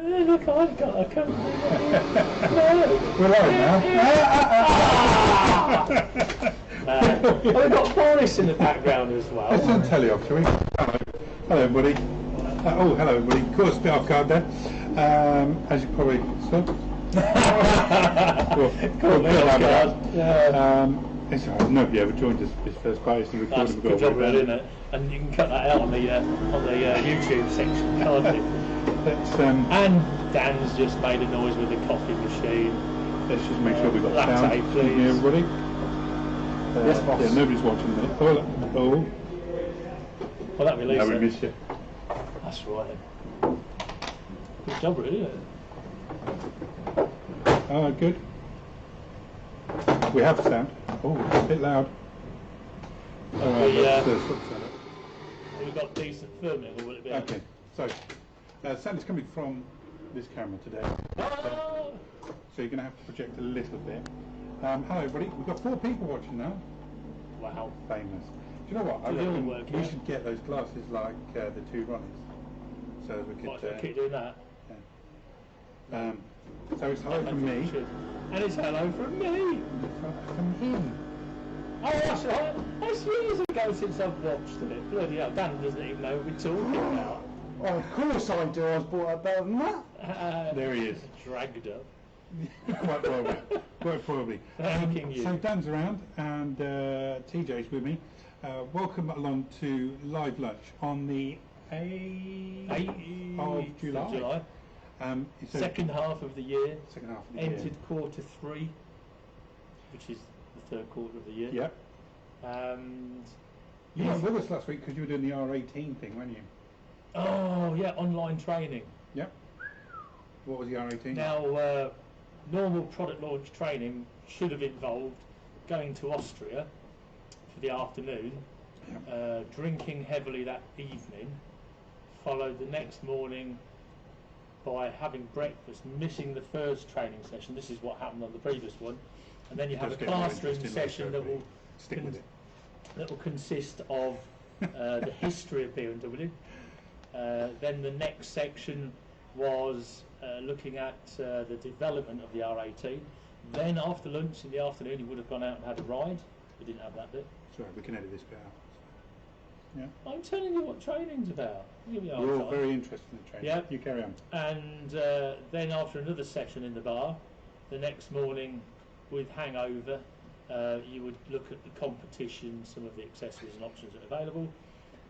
Look, I've got a company. No. We're live now. We've got Boris in the background as well. Let's turn the telly off, shall we? Hello everybody. Oh, hello everybody. Of course, a bit off guard there. As you probably saw. Cool, bit off guard. It's all right, nobody ever joined us this first part. It's the recording. That's a good job, really, isn't it? And you can cut that out on the YouTube section, can't you? And Dan's just made a noise with the coffee machine. Let's just make sure we've got latte, sound. please. Excuse me, everybody. Yes, boss. Yeah, nobody's watching that. Oh. Well, that release. No, we missed you. That's right. Good job, really, isn't it? Good. We have sound. Oh, it's a bit loud. We've got decent filming, or will it be? Okay, so sound is coming from this camera today. Oh! So you're going to have to project a little bit. Hello everybody, we've got 4 people watching now. Wow. Famous. Do you know what? I reckon we should get those glasses like the 2 Ronnies. So we could keep doing that. Yeah. So it's hello from me. And it's hello from me. From him. Oh, that's right. That's years ago since I've watched it. Bloody hell, Dan doesn't even know what we're talking about. Oh, of course I do. I was brought up better than that. There he is. Dragged up. Quite probably. Quite probably. Thanking you. So Dan's around and TJ's with me. Welcome along to live lunch on the 8th of July. Second half of the year. Second half of the year. Entered quarter 3, which is the third quarter of the year. Yep. You weren't with us last week because you were doing the R18 thing, weren't you? Oh yeah, online training. Yep. What was the R18? Now, normal product launch training should have involved going to Austria for the afternoon, drinking heavily that evening, followed the next morning by having breakfast, missing the first training session. This is what happened on the previous one. And then you have a classroom session that will consist of the history of BMW. Then the next section was looking at the development of the R18. Then after lunch in the afternoon, he would have gone out and had a ride. We didn't have that bit. Sorry, we can edit this bit out. Yeah. I'm telling you what training's about. We're all very interested in training. Yeah. You carry on. And then after another session in the bar, the next morning with hangover, you would look at the competition, some of the accessories and options that are available,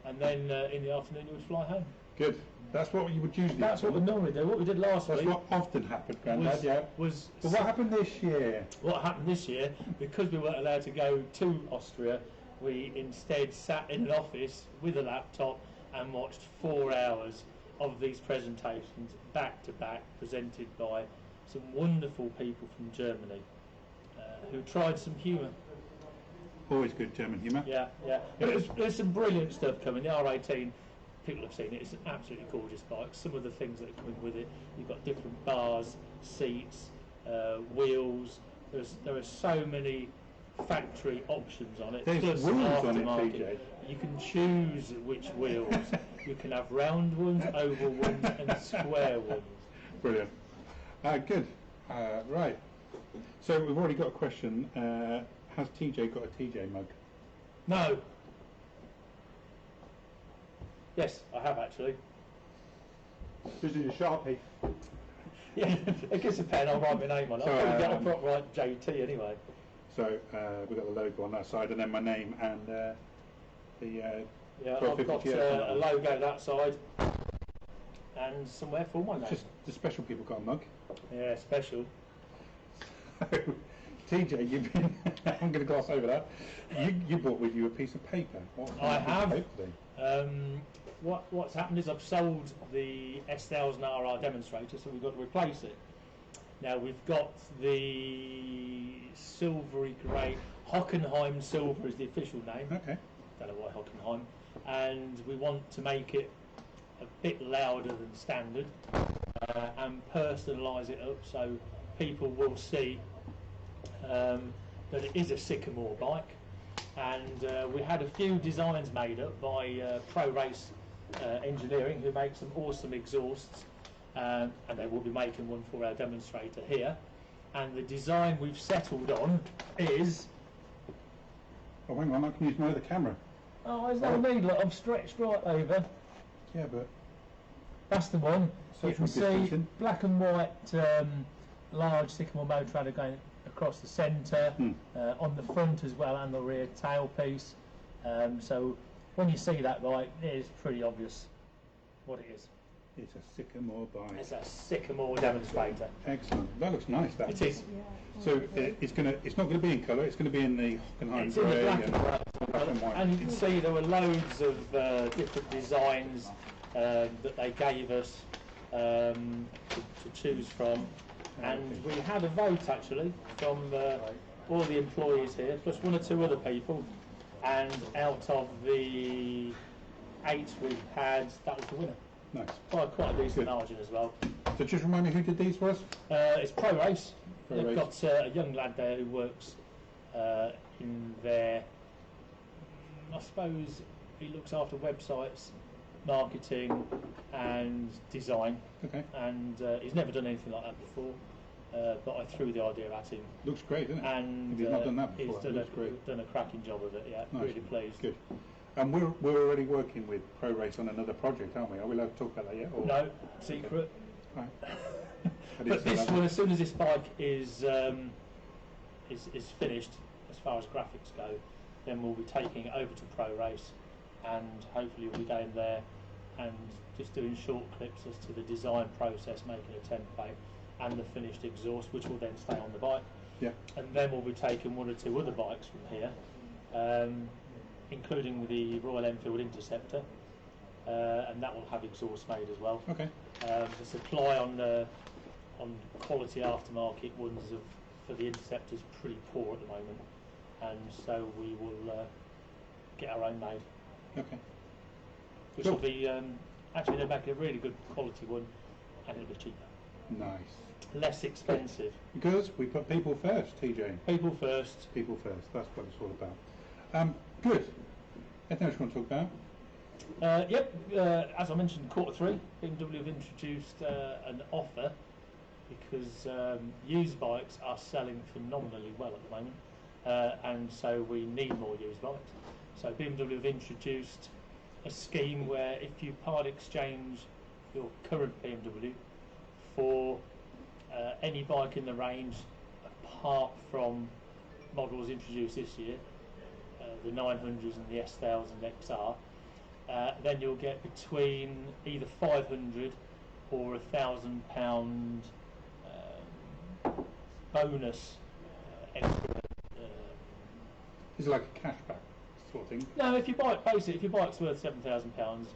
and then in the afternoon you would fly home. Good. That's what you would usually do. That's what we normally do. What we did last week. That's what often happened, Grandad. But what happened this year? What happened this year, because we weren't allowed to go to Austria, we instead sat in an office with a laptop and watched 4 hours of these presentations back to back, presented by some wonderful people from Germany who tried some humour. Always good German humour. Yeah. There's some brilliant stuff coming. The R18, people have seen it. It's an absolutely gorgeous bike. Some of the things that are coming with it, you've got different bars, seats, wheels. There are so many factory options on it. There's plus wheels on it, aftermarket. TJ. You can choose which wheels. You can have round ones, oval ones, and square ones. Brilliant. Good. Right. So we've already got a question. Has TJ got a TJ mug? No. Yes, I have actually. This is a Sharpie. Yeah, it gives a pen, I'll write my name on it. I'll probably write JT anyway. So we've got the logo on that side, and then my name and the. Yeah, I've got a logo that side, and somewhere for my name. Just the special people got a mug. Yeah, special. TJ, you've been. I'm going to gloss over that. You brought with you a piece of paper. I have. What's happened is I've sold the S1000RR demonstrator, so we've got to replace it. Now we've got the silvery grey, Hockenheim silver is the official name. Okay. Don't know why Hockenheim. And we want to make it a bit louder than standard and personalise it up so people will see that it is a Sycamore bike. And we had a few designs made up by Pro Race Engineering, who make some awesome exhausts. and they will be making one for our demonstrator here. And the design we've settled on is... Oh, hang on, I can use my other camera. Oh, there's no need, look, I'm stretched right over. Yeah, but... That's the one. You can see distancing. black and white large sycamore motor going across the centre, on the front as well, and the rear tailpiece. So when you see that bike, it's pretty obvious what it is. It's a sycamore bike. It's a sycamore demonstrator. Excellent. That looks nice. That. It is. So it's not going to be in colour. It's going to be in the Hockenheim It's in the grey black and and white. And you can see there were loads of different designs that they gave us to choose from. And we had a vote actually from all the employees here, plus one or two other people. And out of the 8 we had, that was the winner. Nice. By quite a decent margin as well. So just remind me who did these for us? It's Pro Race. Pro They've Race. got a young lad there who works in their, I suppose he looks after websites, marketing and design. Okay. And he's never done anything like that before. But I threw the idea at him. Looks great, doesn't it? And If he's not done that before, he's looks great. done a cracking job of it, yeah. Nice. Really pleased. Good. And we're already working with Pro Race on another project, aren't we? Are we allowed to talk about that yet? Or? No, secret. Right. But this one, as soon as this bike is finished, as far as graphics go, then we'll be taking it over to Pro Race, and hopefully we'll be going there and just doing short clips as to the design process, making a template and the finished exhaust, which will then stay on the bike. Yeah. And then we'll be taking 1 or 2 other bikes from here, including the Royal Enfield Interceptor, and that will have exhaust made as well. Okay. The supply on quality aftermarket ones for the Interceptor is pretty poor at the moment, and so we will get our own made. Okay. Which will be actually they're making a really good quality one, and it'll be cheaper, Nice. less expensive. Because we put people first, TJ. People first. People first. That's what it's all about. Good. Anything else you want to talk about? Yep. As I mentioned, Q3, BMW have introduced an offer because used bikes are selling phenomenally well at the moment, and so we need more used bikes. So BMW have introduced a scheme where if you part exchange your current BMW for any bike in the range apart from models introduced this year, the 900s and the S1000 XR, then you'll get between either 500 or £1,000 bonus extra. It's like a cashback sort of thing. No, if you buy it, basically, if your bike's worth £7,000,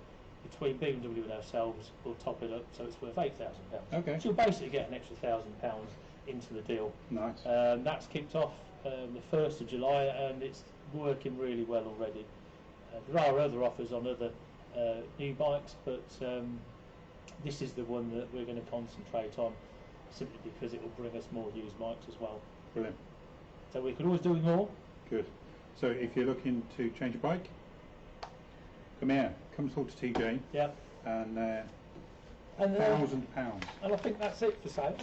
between BMW and ourselves, we'll top it up so it's worth £8,000. Okay. So you'll basically get an extra £1,000 into the deal. Nice. That's kicked off the 1st of July, and it's working really well already. There are other offers on other new bikes, but this is the one that we're going to concentrate on, simply because it will bring us more used bikes as well. Brilliant. So we could always do more. Good. So if you're looking to change a bike, come here. Come talk to TJ. Yeah. And £1,000. £1,000. And I think that's it for sales.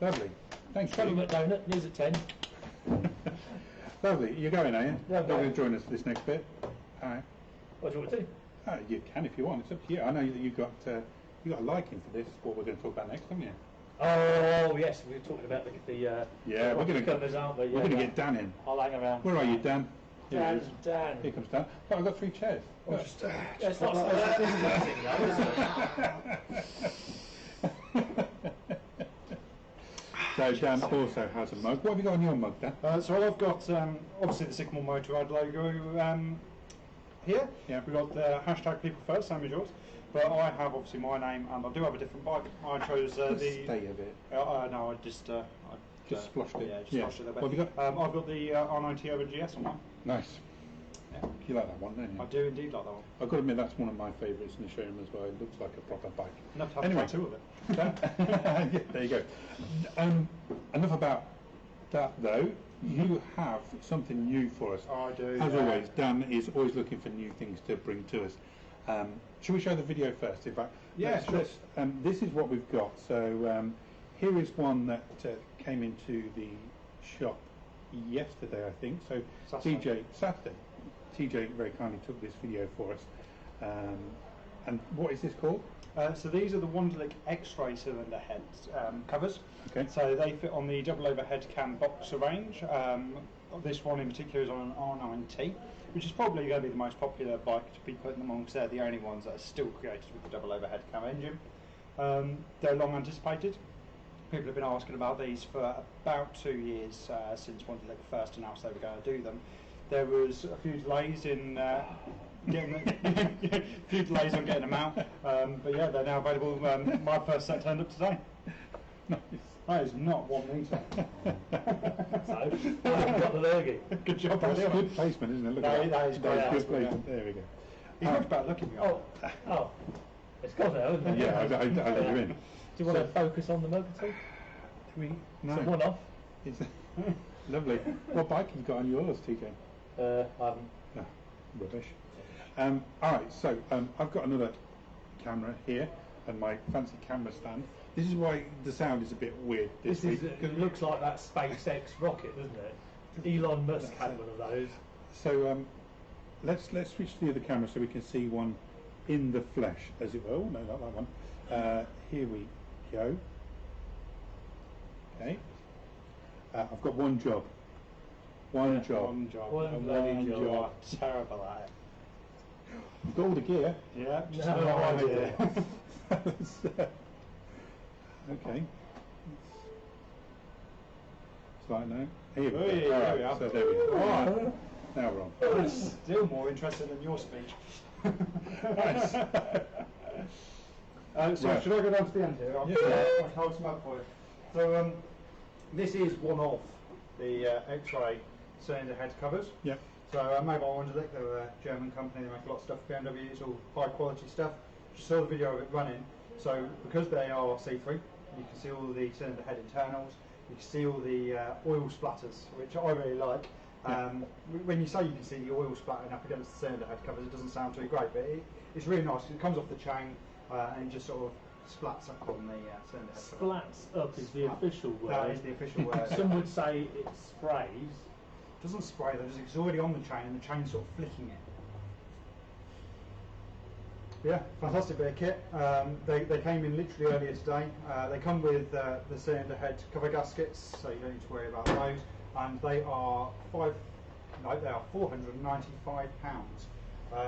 Lovely. Thanks. Trouble McDonut, news at 10. Lovely. You're going, are you? Yeah, You're going to join us for this next bit. All right. What do you want to do? You can if you want. It's up to you. I know that you got a liking for this. What we're going to talk about next, haven't you? Oh yes, we were talking about the Yeah, we're going to covers, aren't we? We're going to get Dan in. I'll hang around. Where are you, Dan? Here he is. Dan. Here comes Dan. Oh, I've got 3 chairs. Look. It's not so intimidating though, is it? So Dan also has a mug. What have you got on your mug, Dan? So I've got obviously the Sycamore Motorrad logo here. Yeah. We've got the hashtag people first, same as yours. But I have obviously my name, and I do have a different bike. I chose the. Stay a bit. No, I just. Just splashed it. Yeah, just splashed it there. What have you got? I've got the R90 Urban GS on mine. Nice. Yeah. You like that one, don't you? I do indeed like that one. I've got to admit that's one of my favourites in the showroom as well. It looks like a proper bike. Enough to have Anyway. a tattoo of it. Yeah, there you go. Enough about that though. You have something new for us. I do. As always, Dan is always looking for new things to bring to us. Shall we show the video first? In fact, Yeah, sure. This is what we've got. So here is one that came into the shop yesterday, I think. So Saturday. TJ very kindly took this video for us. And what is this called? So these are the Wunderlich X-Ray cylinder heads covers. Okay. So they fit on the double overhead cam boxer range. This one in particular is on an R9T, which is probably going to be the most popular bike to be putting them on because they're the only ones that are still created with the double overhead cam engine. They're long anticipated. People have been asking about these for about 2 years since Wunderlich first announced they were going to do them. There was a few delays in getting them out, but yeah, they're now available. My first set turned up today. Nice. That is not 1 metre. So, I've got the lurgy. Good job. That's good placement, isn't it? Look at That is great. good placement. There we go. He's much better looking. Oh, it's gone now, isn't it? Yeah, I let you in. Do you want to focus on the mug at all? No. It's a one-off. It's lovely. What bike have you got on yours, TJ? I haven't. No, rubbish. Alright, so I've got another camera here and my fancy camera stand. This is why the sound is a bit weird this week. It looks like that SpaceX rocket, doesn't it? Elon Musk had one of those. So let's switch to the other camera so we can see one in the flesh, as it were. Oh no, not that one. Here we go. Okay. I've got one job. One job. One job. One bloody job. Terrible at it. I've got all the gear. Yeah, just No no idea. idea. Okay. It's like now. Here we go. Hey, All there right, we are. so there we go. Right. Now we're on. That's still more interesting than your speech. Nice. So Right. should I go down to the end here? Yeah. I'll hold some up for you. So this is one of the X-Ray cylinder head covers. Yep. So Mobile Wunderlich, they're a German company, they make a lot of stuff for BMW, it's all high quality stuff. Just saw the video of it running, so because they are see-through, you can see all the cylinder head internals, you can see all the oil splatters, which I really like. When you say you can see the oil splattering up against the cylinder head covers, it doesn't sound too great, but it's really nice. It comes off the chain and it just sort of splats up on the cylinder head cover. Splats up is the official word. That is the official word. Some would say it sprays. It doesn't spray though, it's already on the chain and the chain's sort of flicking it. Yeah, fantastic bit of kit. They came in literally earlier today. They come with the cylinder head cover gaskets, so you don't need to worry about those. And they are £495.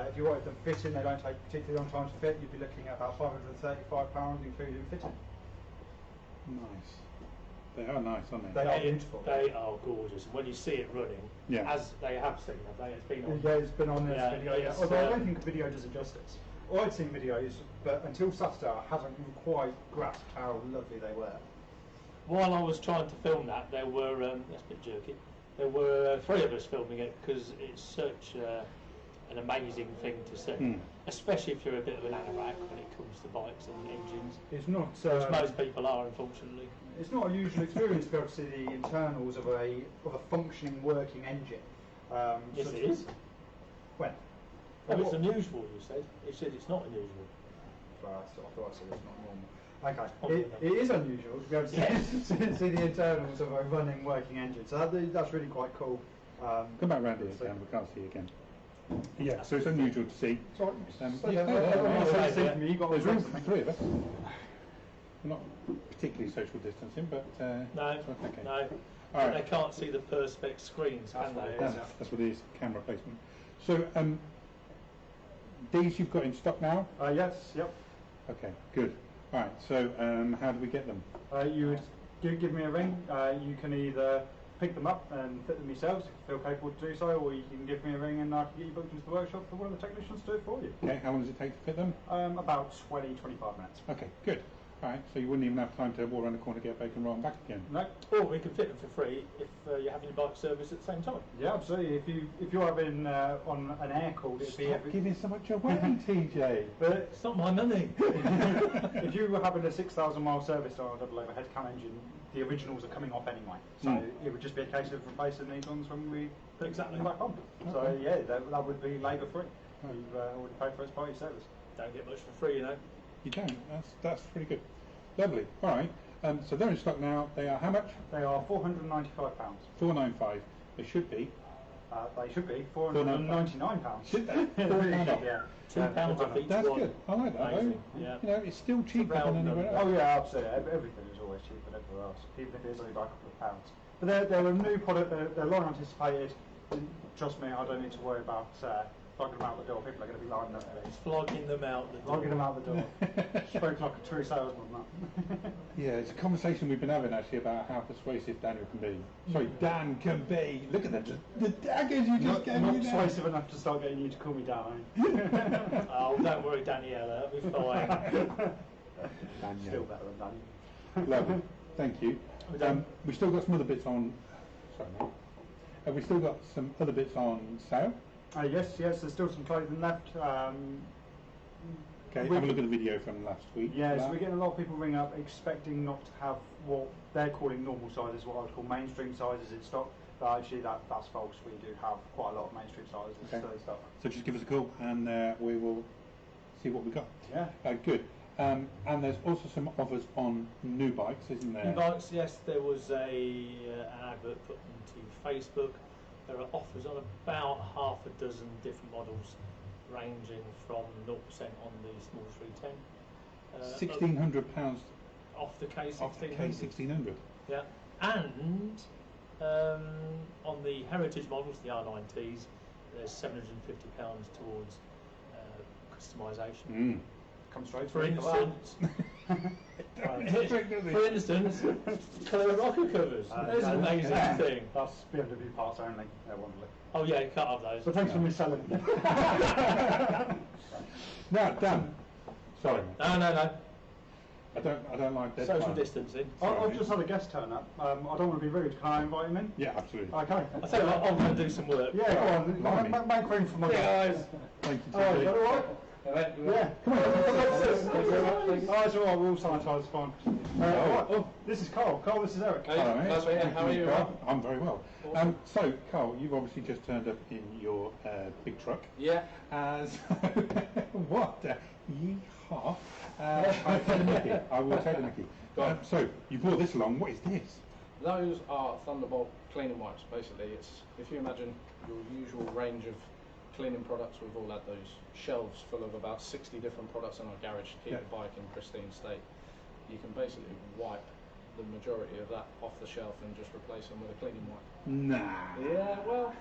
If you wanted them fitting, they don't take particularly long time to fit. You'd be looking at about £535, including fitting. Nice. They are nice, aren't They they? are beautiful. They are gorgeous. And when you see it running, Yeah. as they have seen, have they? It's been on. Yeah, it's been on this Yeah, video. it's, Although I don't think the video does it justice. I'd seen videos, but until Saturday I hadn't quite grasped how lovely they were. While I was trying to film that, there were, that's a bit jerky, there were 3 of us filming it because it's such an amazing thing to see, especially if you're a bit of an anorak when it comes to bikes and engines, It's not. which most people are, unfortunately. It's not a usual experience to be able to see the internals of a functioning working engine. Yes, such it as- is. When? No, it's unusual, you said. You said it's not unusual. I thought I said it's not normal. Okay, it is unusual to be able to see, see the internals of a running working engine. So that's really quite cool. Come back round here, Dan. We can't see you again. Yeah, so it's unusual to see. Sorry, There's room for 3 of us. We're not particularly social distancing, but No, it's okay. no. All right. They can't see the perspex screens, can they? That's what it is, camera placement. So these you've got in stock now? Yes, yep. Okay, good. All right, so how do we get them? You would give me a ring. You can either pick them up and fit them yourselves if you feel capable to do so, or you can give me a ring and I can get you booked into the workshop for one of the technicians to do it for you. Okay, how long does it take to fit them? About 20-25 minutes. Okay, good. All right, so you wouldn't even have time to walk around the corner, get a bacon roll and back again? No. Or we can fit them for free if you're having your bike service at the same time. Yeah, absolutely. If you're having on an air cooled, it'd be Stop giving so much away, TJ. But It's not my money. if you were having a 6,000 mile service on a double overhead cam engine, the originals are coming off anyway. So it would just be a case of replacing these ones when we put Exactly. them back on. So yeah, that would be labour free. You've already paid for its party service. Don't get much for free, you know. You don't. That's pretty good. Lovely. All right. So they're in stock now. They are how much? They are £495. £495. They should be. They should be £499. Should they? Yeah. £2 off each That's one. good. I like that. Amazing, Though. yeah. You know, it's still cheaper than round anywhere number. else. Oh yeah, absolutely. Everything is always cheaper than everywhere else, even if it is only by a couple of pounds. But they're a new product. They're long anticipated. Trust me, I don't need to worry about flogging them out the door. People are going to be lining up for these. Flogging them out the door. Flogging them out the door. Spoke like a true salesman, that. Yeah, it's a conversation we've been having actually about how persuasive Daniel can be. Sorry, Dan can be. Look at the daggers you just gave me Not there. persuasive enough to start getting you to call me Dan. Oh, don't worry, Daniela, that'll be fine. Daniel. Still better than Daniel. Lovely. Thank you. We've still got some other bits on. Sorry, mate. Have we still got some other bits on sale? Yes, there's still some clothing left. Okay, have a look at the video from last week. Yeah, so we're getting a lot of people ring up expecting not to have what they're calling normal sizes, what I would call mainstream sizes in stock. But actually, that's false. We do have quite a lot of mainstream sizes still in stock. So just give us a call and we will see what we got. Yeah. Good. And there's also some offers on new bikes, isn't there? New bikes, yes, there was an advert put into Facebook. There are offers on about half a dozen different models, ranging from 0% on the small 310. £1,600 Off the K1600. off the K1600. Yeah, and on the heritage models, the R9Ts, there's £750 towards customization. Come straight For through instance, Does it? for instance, colour rocker covers. There's an amazing thing. That's BMW parts only. They're Wunderlich. Oh yeah, you can't have those. So thanks for me selling. Now, Dan. Sorry. No. I don't like dead Social time. distancing. I've just had a guest turn up. I don't want to be rude. Can I invite him in? Yeah, absolutely. Okay. I tell you what, I'm going to do some work. Yeah, go on. Blimey. Make room for my guest. Thank you, Oh, is TJ. that all right? Yeah, come on. Oh, it's all right. We're all sanitized, fine. Right. Oh, this is Karl. Karl, this is Eric. Hello, mate. Nice to meet you. Thank How are you? Carl. I'm very well. So, Carl, you've obviously just turned up in your big truck. Yeah. What? Yeehaw. I'll take the mickey. I will take the mickey. Go on. So, you brought this along. What is this? Those are Thunderbolt cleaning wipes, basically. It's, if you imagine your usual range of cleaning products, we've all had those shelves full of about 60 different products in our garage to keep the bike in pristine state. You can basically wipe the majority of that off the shelf and just replace them with a cleaning wipe. Nah. Yeah, well,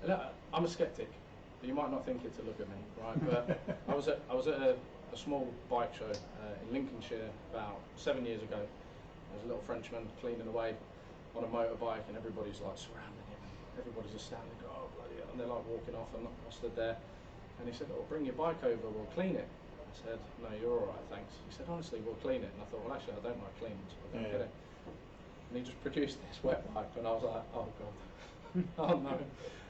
look, I'm a skeptic. You might not think it to look at me, right? But I was at a small bike show in Lincolnshire about 7 years ago. There's a little Frenchman cleaning away on a motorbike, and everybody's like surrounding him. Everybody's astounded. Oh, bloody hell. And they're like walking off, and I stood there. And he said, "Oh, bring your bike over, we'll clean it." I said, "No, you're all right, thanks." He said, "Honestly, we'll clean it." And I thought, well, actually, I don't like cleaning, so I don't get it. And he just produced this wet bike, and I was like, oh god, oh no.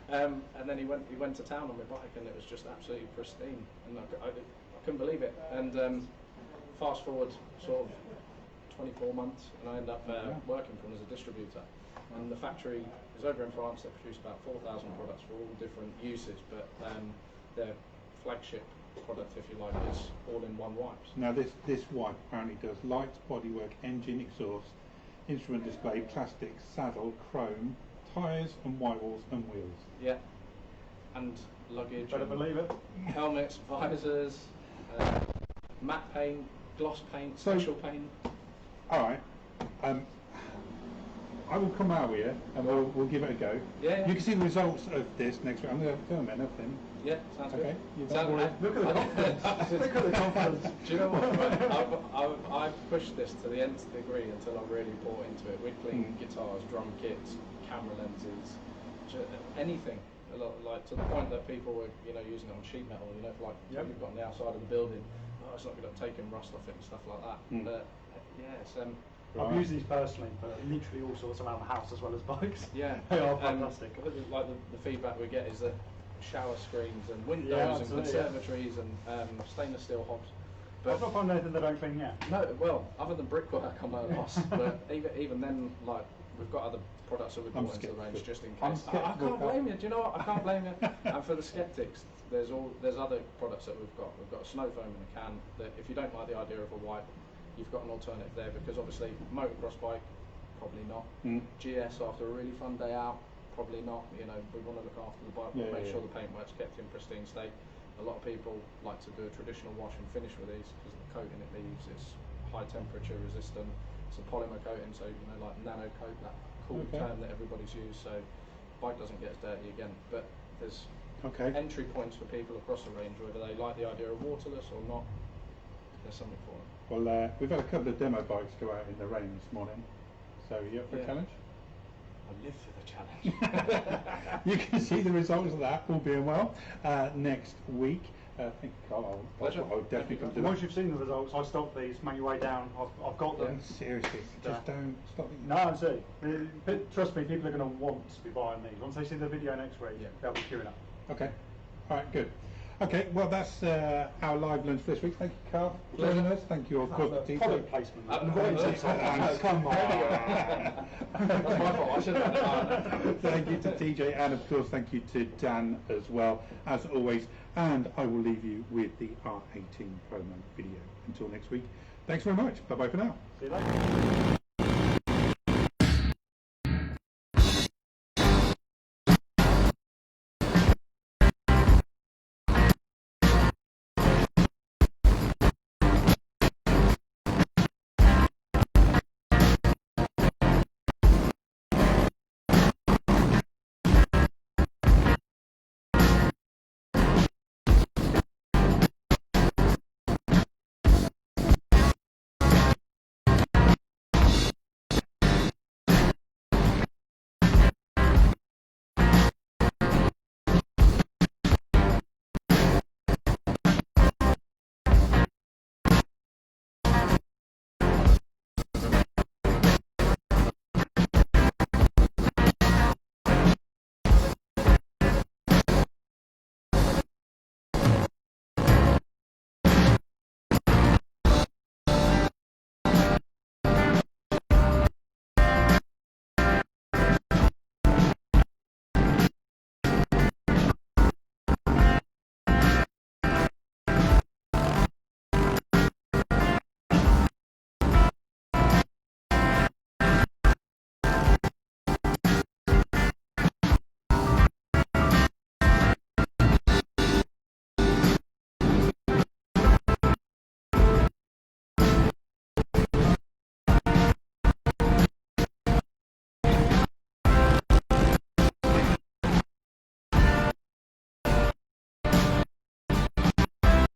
And then he went to town on my bike, and it was just absolutely pristine, and I couldn't believe it. And fast forward sort of 24 months, and I end up working for him as a distributor. And the factory is over in France. They produce about 4,000 products for all different uses, but their flagship product, if you like, is all-in-one wipes. Now, this wipe apparently does lights, bodywork, engine, exhaust, instrument display, plastics, saddle, chrome, tyres, and white walls and wheels. Yeah, and luggage. Better believe it. Helmets, visors, matte paint, gloss paint, special paint. All right. I will come out here and we'll give it a go. Yeah. You can see the results of this next week. I'm going to film it and everything. Yeah, sounds Okay. good. Look at the confidence. Look at the confidence. Do you know what? I've pushed this to the nth degree until I really bought into it. We'd clean guitars, drum kits, camera lenses, anything. Like to the point that people were, using it on sheet metal. For like you've got on the outside of the building. Oh, it's not good at taking rust off it and stuff like that. But yeah, it's I've used these personally, but literally all sorts around the house as well as bikes. Yeah, they are fantastic. Like the feedback we get is that shower screens and windows and conservatories and stainless steel hobs. But I've not found anything they don't clean yet. no, well, other than brickwork on my house, but even then, like we've got other products that we've I'm brought into the range sceptical. just in I'm case. I sceptical, can't Karl. blame you. Do you know what? I can't blame you. And for the skeptics, there's other products that we've got. We've got a snow foam in a can that if you don't like the idea of a wipe, you've got an alternative there, because obviously motocross bike, probably not. GS after a really fun day out, probably not. You know, we want to look after the bike, Yeah, make yeah, sure yeah. the paintwork's kept in pristine state. A lot of people like to do a traditional wash and finish with these because the coating it leaves is high temperature resistant. It's a polymer coating, so you know, like nano coat, that cool Okay. term that everybody's used, so bike doesn't get as dirty again. But there's Okay. entry points for people across the range, whether they like the idea of waterless or not. There's something for them. Well, we've had a couple of demo bikes go out in the rain this morning. So, you up for a Yeah. challenge? I live for the challenge. You can see the results of that, all being well, next week. Thank you, Carl. Pleasure. I'll definitely come to Once that. you've seen the results, I stopped these, make your way down. I've got them. Seriously, just don't stop. No, I'm serious. Trust me, people are going to want to be buying these. Once they see the video next week, Yeah. they'll be queuing up. Okay. All right, good. Okay, well, that's our live lunch for this week. Thank you, Carl, for Pleasure. joining us. Thank you, of course, to Product placement. Come on. That's my fault. I should have done it. Thank you to TJ, and of course thank you to Dan as well, as always. And I will leave you with the R18 promo video. Until next week, thanks very much. Bye bye for now. See you later.